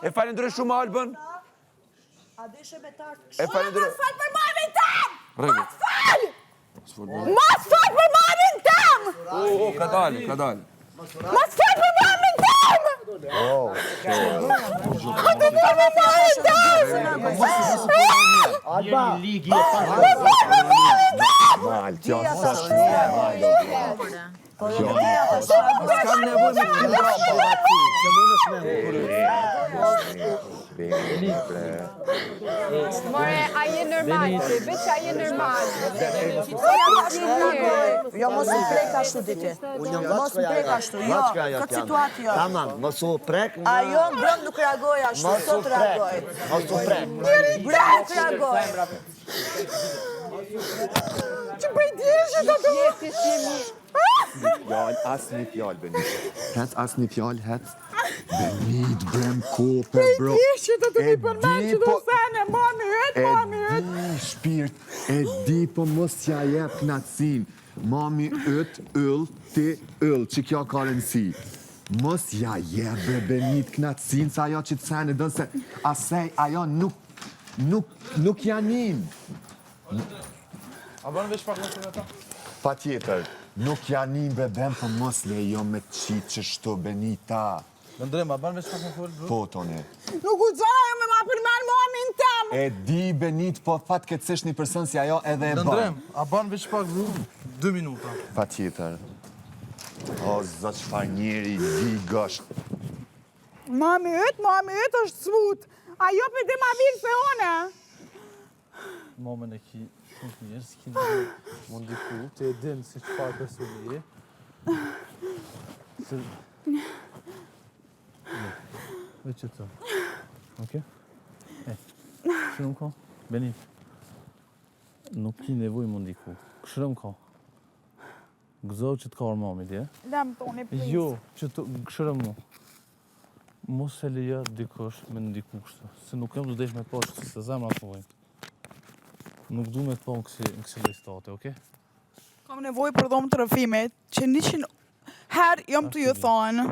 E falenderoj shumë Albën. A deshe me tartë E falenderoj. Mos fal për mamin tem! Rregull. Mos fal! Mos fal për mamin tem! Ka dalë, ka dalë. Mos fal për mamin tem! A të fal për mamin tem! Alba! S'kam nevojë me More, a je normal, bitch, a je normal. Jo, mos u prek ashtu diti. Mos u prek ashtu, jo. Këtë situatë jo. Tamam, mos u prek. Ajo mbrëm nuk reagoj ashtu, sot reagoj. Mos u prek. Mbrëm nuk reagoj. Që bëj djeshe të të Fjall, asnjë fjallë, Benit. Hec, asnjë fjallë, hec. Benit, brem kope, bro. djeshe të të mi përmen që do sene, mami yt. E di, shpirt, e di, po mos t'ja jep knatësin. Mami yt, yll, ti yll, që kjo ka rëndësi. Mos ja jep, bre, Benit, knatësin, sa ajo që t'sene, dënë se asej, ajo nuk janin. A bërën veç pak nëse me ta? Pa tjetër, nuk janin, bre, bem, po mos lejo me qitë që shto, Benita. Në ndrem, a bërën veç pak më folë, bro? Po, tone. Nuk u zonë me ma përmen mamin tem. E di, Benit, po fat këtë sesh një person si ajo edhe e Në bën. ndrem, a bërën veç pak, bro? 2 minuta. Pa tjetër. O, zot çfarë njeri di gosht. Mami yt është smut. Ajo për dhe ma mirë se one. Momen e ki shumë të mirë, s'ki në mund diku, të e din si qëfar personi e. Veç që të. Oke? Këshërëm ka? Benit. Nuk ki nevoj mund diku. Këshërëm ka. Gëzoj që të ka orë mami, dje? Lem toni, please. Jo, që të këshërëm mu. Mos e leja dikush me ndiku kështu. Se nuk jem të desh me po kështu, se zemra të vojnë. Nuk du me të po në kësi lejstate, oke? Kam nevoj për dhomë të rëfimit, që 100 herë jam të ju thonë.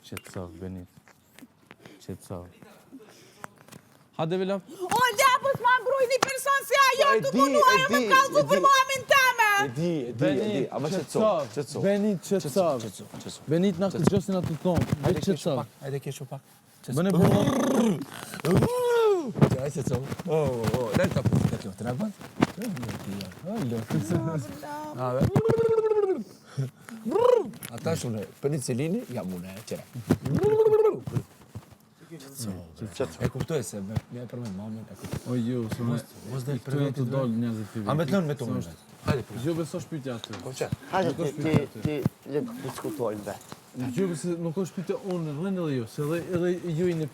Qetësav, Benit. Qetësav. Hade, Vilap. O, ljapës ma mbruj një person si ajo të punu, ajo me kalzu për mamin teme. E di, ama qetësov. Benit, qetësav. Benit na këtë gjësin atë të tonë. Veç qetësav. Hajde kesho pak. Bëne përdo. Hajde se co? Lërë të përë kjo, të nabën? Ata shune, për një cilini, jam une, qëra. E kuptoj se me e përmen mamin, e kuptoj. O jo, se Mos dhe të janë të dollë njerëzit për A me të lënë me të më Hajde, për Jo beso shpytja atë. Hajde, ti diskutojnë vetë. Jo se nuk është pyetja unë, rënë edhe jo, se edhe ju i në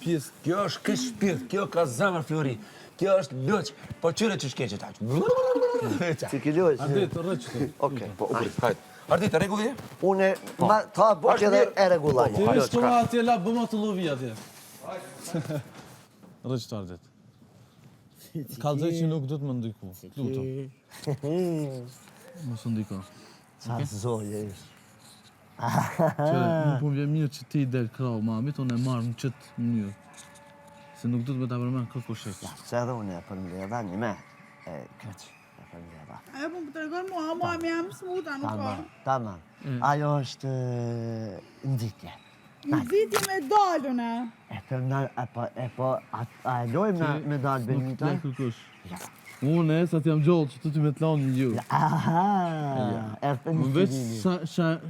pjesë. Kjo është kështë shpirt, kjo ka zemër Flori. Kjo është lëq, po qyre që shkeqet aqë. Si ki lëq? Ardit, rëqë. Okej, Po, hajt. Ardit, e regulli? Une, ta bëq edhe e regullaj. Ti ishtë të atje la, bëma të lovi atje. Rëqë të ardit. Kalëzaj që nuk du të më ndiku. Luto. Mos më ndiko. Qa zoje ishtë. Qëre, nuk më vjen mirë që ti i del krau mamit, unë e marrë në qëtë mënyrë. Se nuk du të me ta përmen kërko shekë. Se edhe une e përmledha një me. Këq, e përmledha. Ajo po më të regon mua, mami jam smuta, nuk ka. Tamam. Ajo është nditje. Në ziti me dalune. E lojmë me dalë Nuk Benita? të kërkosh. Unë e sa t'jam gjollë që të ty me t'lanë një ju. Aha, ertë Më një veç cilini.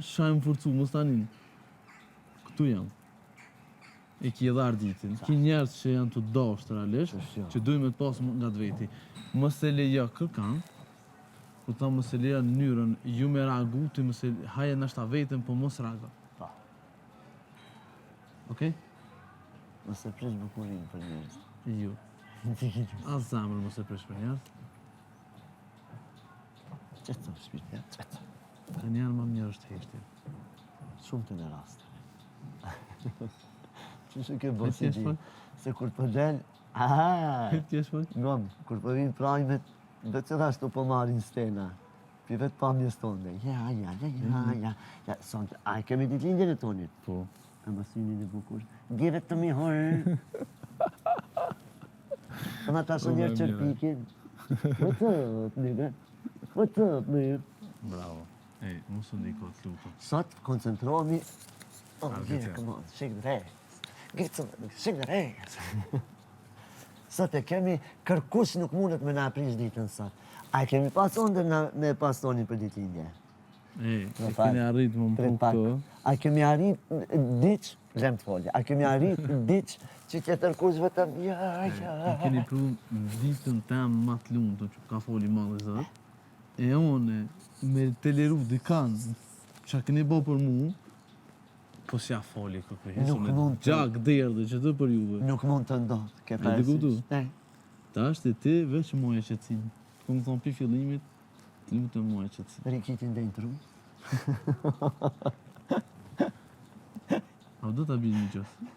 sa e më forcu, mos tanin. Këtu jam. E ki edhe arditin. Ki njerës që janë të dashtë realisht, që dujme të pasë nga të veti. Mos e leja kërkan, kur ta mos e leja në njërën, ju me reagu, ti mos e haje nështë ta vetën, po mos reaga. Pa. Okej? Mos e prish bukurin për njërës. Jo. As zamër mos e prish për njerës. Qëtë të shpirtja, qëtë. Ka njerë ma mjerë është heshti. Shumë të në rastë. Që shë ke E bësi t'jesh di, pak? se kur për del, aha, E t'jesh pak? ngom, kur për vinë prajmet, dhe që ashtu po marin stena. Pi vetë pamjes tonë, ja, son, a kemi ditë lindjen e tonit? Po. Ama synin e bukur. Give it to me, horror. Ama ta së njerë qërpikin. What's up, nigga? What's up, man? Bravo. Ej, mos u ndiko të lutem. Sot koncentrohemi. Oh, Argëtja. yeah, come on, shake that ass. Get some, shake that ass. Sot e kemi, kërkush nuk mundet me na aprish ditën sot. A e kemi pas ondër me pas tonin për ditëlindje? Ej, Në e fakt, keni arrit më Prit më pak. këto. A kemi arrit diç, lem të folja, a kemi arrit diç që tjetër kush vetëm, E ja. keni pru ditën tem më të lumtur që ka foli malli zot. E one me të liru dikan që keni bo për mu, po s'ja foli kërkë. Nuk mund të- Gjak derdhe që të për juve. Nuk mund të ndodhë, ke E di parasysh. kuptu. Ne, Ta është e ti veç moje qëtësin. Ku më thonë pi fillimit, lutem moje qëtësin. Rikitin dhe i tru. A do t'a bini një qësë?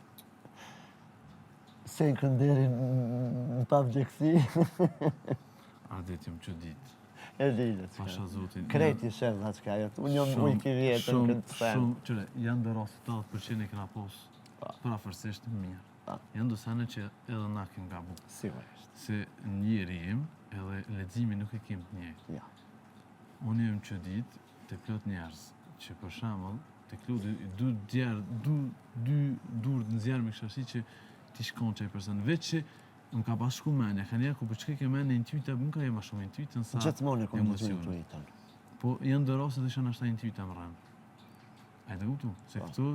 Se në kënderin në pavgjekësi. A dhe t'jëm që ditë. E dhile, Pasha zotin. Kreti shenë atë ka jetë. Unë jam ujë ki vjetën këtë të fenë. Shumë, qëre, janë dhe rrasë 80% e këna posë prafërsisht mirë. Janë do sene që edhe na kem gabu. Sigurisht. Se njeri im, edhe leximi nuk e kem të njëjtë. Ja. Unë jem që ditë të plot njerëz që për shembull të kludi dy durë në zjarë me këshashi që ti shkon qaj person. Veç që më ka pas shku menja, ka njerë ku për çka ke menja intuita, më ka jema shumë intuita në sa Gjithmonë e kom të emocione. intuitën. Po janë dhe rase dhe shana ashta intuita më rëmë. A e të kuptu? Se këtu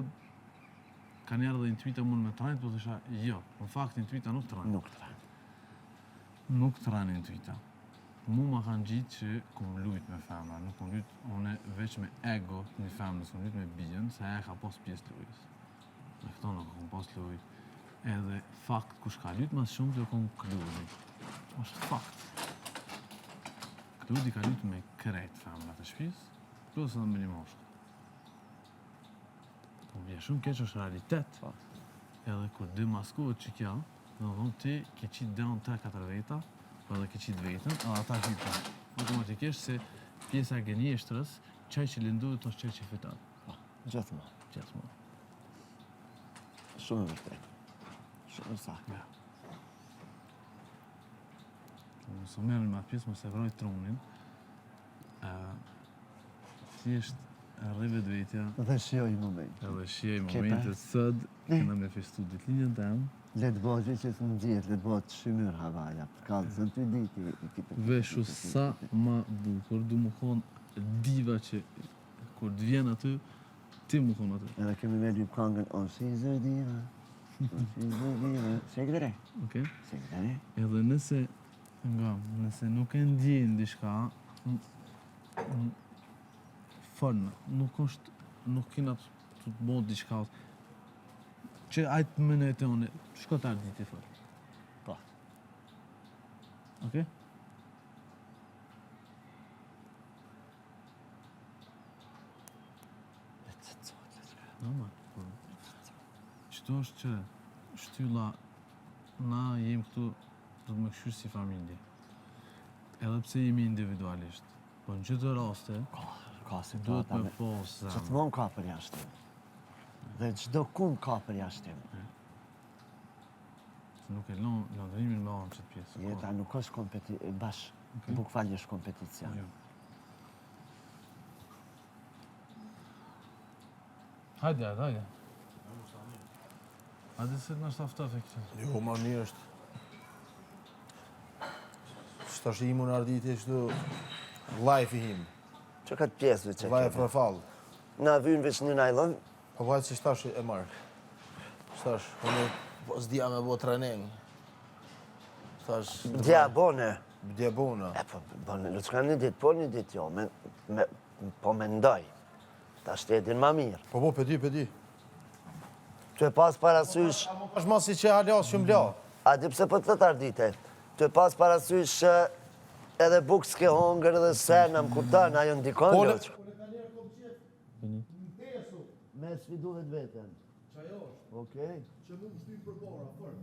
ka njerë dhe intuita mund me trajnë, po të isha jo. Në fakt intuita nuk trajnë. Nuk të rënë. Nuk të rënë intuita. Mu ma kanë gjitë që kom lujt me femra, nuk kom lujt une veç me ego një femrës, kom lujt me bijën, se aja ka pas pjesë lujës. Me këto nuk kom pas lujt. Edhe fakt, kush ka lujt mas shumë të kom kludi. Është fakt. Kludi ka lujt me krejt femrat e shpis, plus edhe me një moshkë. Po bje shumë keq është realitet. Edhe kur dy maskuhet që kjo, do të thonë ti ke qitë down 3-4 veta, po edhe ke qitë vetën, edhe ata hypën. Automatikisht se pjesa e gënjeshtrës, qaj që linduhet është qaj që fitat. Gjithmonë. Gjithmonë. Shumë e vërtet. Shumë e saktë. Ja. Mos u merrni me atë pjesë, mos e vroj trunin. Thjesht rri vetvetja, Dhe shioj moment. edhe shijej Ke momentet sot, kena me festu ditëlinjën tem, Le të bëjë që të më gjithë, le të bëjë të shimyr havaja. Të kallë, zën ty diti. veshu sa ma bukur, du më konë diva që kur të vjen aty, ti më konë aty. Edhe kemi me lyp këngën, o si zërdira, o si zërdira. Se këtë re? Okej? Se këtë re? Edhe nëse nuk e ndjen diçka, fërnë, nuk kena të bëjë diçka, që ajtë më në e të une, shko të ardit i fërë. Po. Okej? Normal. Qëto është që shtylla, na jem këtu, do të më këshyrë si familje. Edhe pse jemi individualisht. Po në gjithë raste, Ka duhet situata me me... posë zemë. Gjithmonë ka për jashtim. Dhe çdo kund ka për jashtim. Se nuk e lëndërimin me anë qëtë pjesë. Jeta nuk është bukfalje është kompeticion. Jo. Hajde. Hajde se në shtaftaf e këtë. Jo, ma mirë është. Shtash i imu në arditi kështu life i him. Që ka të pjesëve që Life rafall. Na vynë veç një najlon, Po vajtë që shtash e marrë. Shtash, unë po s'dija me bo trening. Shtash... dja bone. Dja bona. E po, bone, në qka një ditë po, një ditë jo, po mendoj. Ta shtetin ma mirë. Po pedi. Të e pas parasysh, Është ma si që halas që m'la. a di pse po të të ardite, të e pas parasysh që edhe bukë s'ke hongër edhe sena më kuptan, ajo ndikon Po, jo që. Me sfidu vetë vetën. Qajo është, Okej. që mu më shtyjnë për bara, fërë.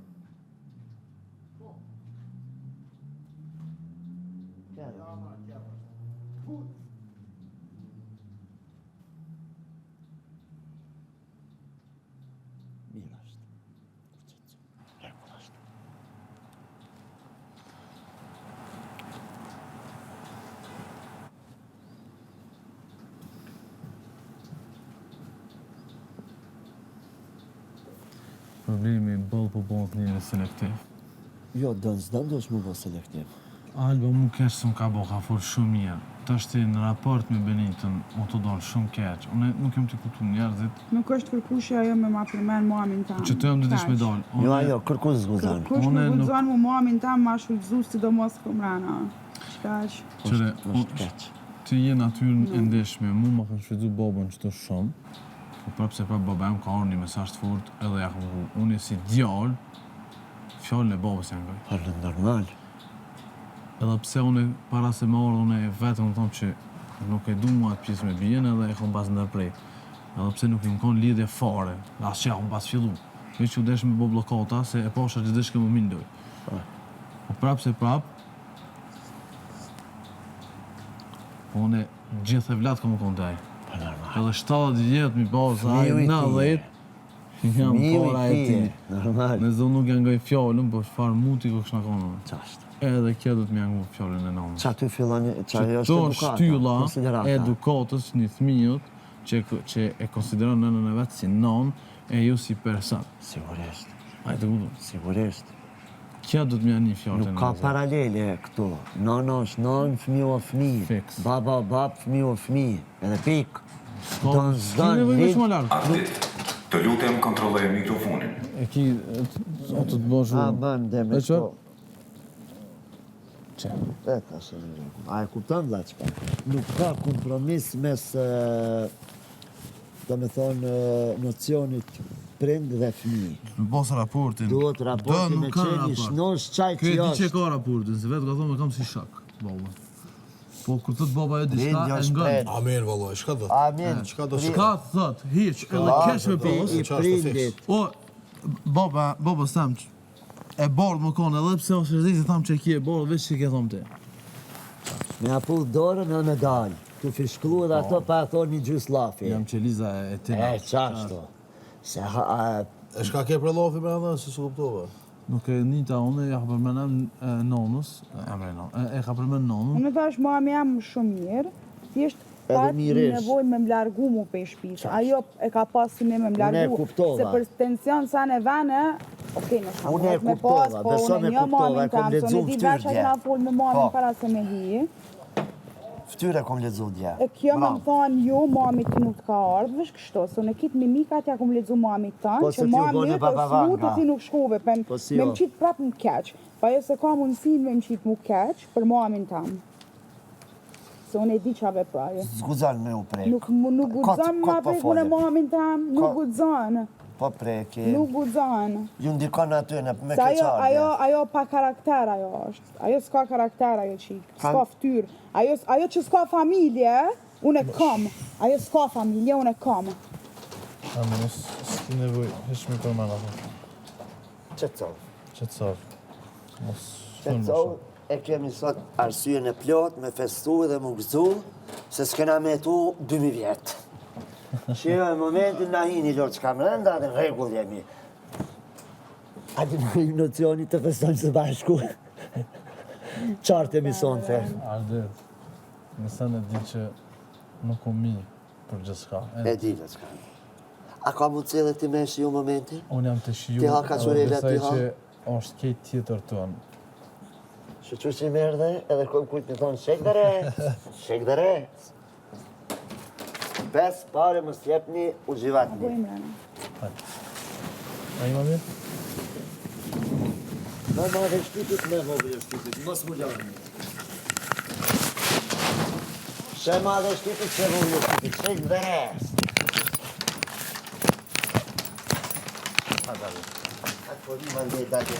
problemi bëllë po bëllë të njëri selektiv. Jo, s'dëm do shmu bo selektiv. Alba mu keq se më ka bo, ka folë shumë mirë. Të është në raport me Benitën, o të dollë shumë keq. Unë nuk kem të kuptu njerëzit. Nuk është kërkushja ajo me ma përmen muamin tam. Që të jam dish me dollë. Jo, ajo, kërkush zguzan. Kush Unë më nuk- guxon mu muamin tam ma shulzu sidomos këmrana. Shkaq. Qëre, Është keq. ti je natyrën e ndeshme, mu më kanë shfridzu babën qëto shumë. Po prapë se prapë baba em ka orë një mesazh të fort, edhe ja kam ku. Unë si djallë, fjallën e babës janë gëj. Parë normal. Edhe pse unë para se më orë, unë vetëm më thomë që nuk e du mua atë pjesë me bijen edhe e kom pas ndërprej. Edhe pse nuk i më konë lidhje fare, asë që ja kom pas fillu. Veç që desh me bo blokata, se e pasha që desh ke më mindoj. Po prapë se prapë, po unë gjithë e vlatë ka më konë taj. Parë normal. Edhe 70 vjetë mi pasë, a Fëmiu i i 90, jam Fëmiu para i e ti. ti. Normal. Me zonë nuk janë gaj fjallën, po farë muti ko këshna konë. Qashtë. Edhe kjo do të më janë fjallën e nëmë. Qa ty fillon, qa ajo Që është to edukata, shtylla konsiderata. e edukatës një thmijët që e konsideron nënën e vetë si non e ju si person. Sigurisht, A e të kuptu? sigurisht. Kjo do të më janë një fjallë të Nuk ka paralele këtu. Nona është non, fëmiu o fëmi. Fix. Baba o bab, fëmiu o fëmi. Edhe pik. S'ki nevoj me shumë lartë. Artit, të lutem kontrolloj mikrofonin. E ki, o të të bësh A, bën, dhe me E qërë? këto. E, ka se në rregull. A e kupton vlla çka? Nuk ka kompromis mes, do me thonë, nocionit prind dhe fëmijë. Në posë raportin. Duhet raporti me qeni shnosh qaj Kjo që e di që jashtë. ka raportin, se vetë ka thonë me kam si shak, baba. Po kur thot baba e diçka Prindja e është ngon. prind. Amen, vallaj, shka do? Amin. Çka do Shka thot, hiq, edhe kesh me pas. I prindit. O, baba sam, e bardë më konë, edhe pse ose rëzit tham që ki e bardë, veç që ke thomë ti. Me apull dorën e me dalë. Tu fishklu edhe ato pa thonë një gjys lafi. Jam që Liza e tina. E, qashtu. Se E shka ke për lofi me anë, se s'u kuptova. Nuk e njëta unë, ja ka përmenem nonës, e ka përmen nonën. Unë thash muami jam shumë mirë, thjesht Edhe pat miresh. nevojë me mlargu mu pe shtëpisë. Ajo e ka pas synim me mlargu. kuptova. Se për tension sa në vene, okej, në shkam Unë e me kuptova, pas, po beso unë me një kuptova, mamin e kom tam, se lexu unë di ftyrë veç që dje. na fol me Po. mamin para se me hi. Ftyre kom lexu dje. E kjo më thonë, jo, mami ti nuk ka ardhë, vesh kështu, se në kitë mimikat ja kom lexu mamit tanë, Po, se që ti u mami bone të babavanga. smutë ti nuk shkove, Po, si me jo. më qitë prapë më keq. Pa jo se ka mundësin me më qitë më keq për mamin tam. Se unë e di qa vepraje. Zguzan me u prek. Nuk guxon ma po prekun e folem. mamin tam, nuk guxon. Po preki. Nuk guxon. Ju ndikon aty në me Se keqardje. ajo pa karakter ajo është. Ajo s'ka karakter ajo qik. S'ka Kam- ftyrë. Ajo që s'ka familje, unë e kam. Ajo s'ka familje, unë e kam. Amen, s'ki nevoj, heq me përmen ato. Qetësov. Që të safë. Mos Qetësov, e kemi sot arsyen e plot me festu dhe mu gëzu, se s'kena me tu 2000 vjetë. Shio e momentin na hini gjorë që kam rënda dhe në regull jemi. A di më i nocionit të festojnë së bashku. Qartë e mison të. Ardet, nësën e di që nuk u mi për gjithçka. E di dhe s'ka. A ka mundësi edhe ti me shiu momenti? Unë jam të shiju, Ti ha ka qurela, ti ha? që është kejt tjetër tonë. Që që që i merë dhe, edhe kojmë kujtë në thonë, shek dhe re, shek dhe re. Bes pare më stjepni u gjivatni. Bojmë rana. A ima mirë? Me madhe shtipit, me vogël shtipit, mos mu lani. She madhe shtipit, she vogël shtipit, shek dhe re. Atë po rima në date.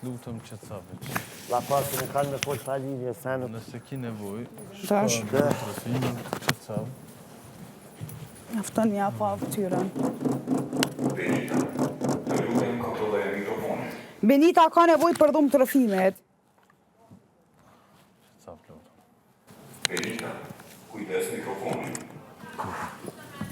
Lutëm që të veç. La pasën e kanë me folë falivje, senët. Nëse ki nevoj, Tash. shko në trofimin që të Afton ja pa ftyrën. Benita, të lutem kontrolloj mikrofonin. Benita ka nevoj për dhumë të rëfimet. lutëm. Benita, kujdes mikrofonin.